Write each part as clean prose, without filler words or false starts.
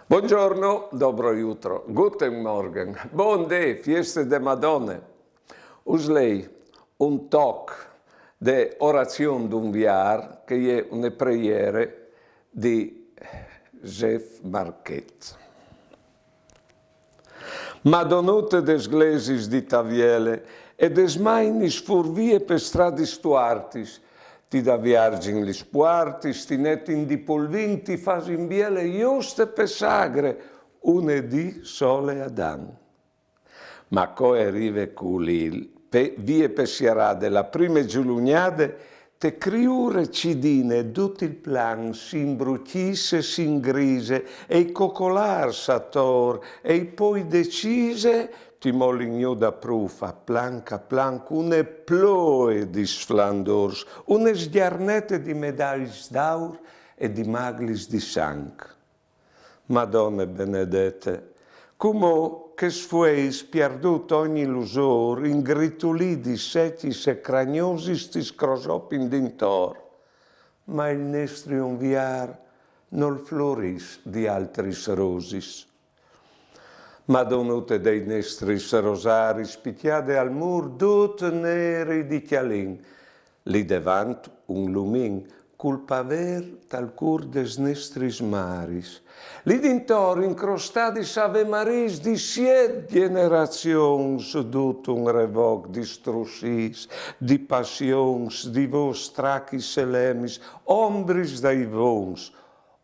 Buongiorno, dobro jutro, guten Morgen, bon day, fieste de Madonne. Uslei un toc de orazione d'un viar che è una preghiera di Jeff Marquet. Madonute des glesis di Taviele e des mainis furvie per stradis tuartis, ti da viargin lis puartis, ti netin di polvin, ti fas in biele juste pe sagre, unedì sole Adan. Ma coe rive culil, vie pessierade, la prime giulugnade, te criure cidine, tut il plan, s'imbruchisse, s'ingrise, e i cocolar s'ator, e poi decise, ti moligno da prufa, planca, une ploe di sflandors, une sghiarnete di medaglis d'aur e di maglis di sanc. Madonne benedette, come che sfueis pierdut ogni lusor, ingritulì di setis e cragnosis ti scrosopin d'intor, ma il nestrium viar non floris di altris rosis. Madonute dei nestris rosaris, pitiade al mur dut neri di chialin, li devant un lumin, culpa ver tal cur des nestris maris. Li dintor incrostadis Ave Maris di 7 generations dut un revoc di strussis, di passions, di vos tracis elemis, ombris dai vons,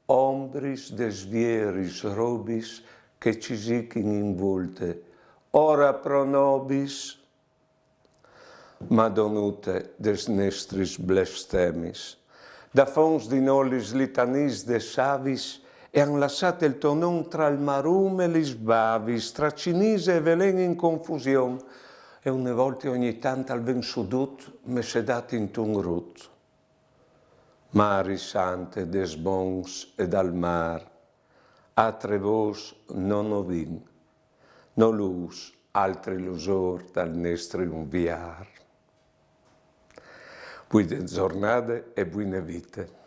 ombris des vieris robis, che ci sicin in volte, ora pro nobis, Madonute des nestris blestemis, da fons di nollis litanis de savis, e han lasciate il tonon tra il marum e lis bavis, tra cinise e velen in confusion, e une volte ogni tanto al ven sudut, me sedat in tun rut. Mari sante des bons ed al mar, atre vos non ovin, no lus, altri lusor dal nestrium viar. Buine giornate e buine vite.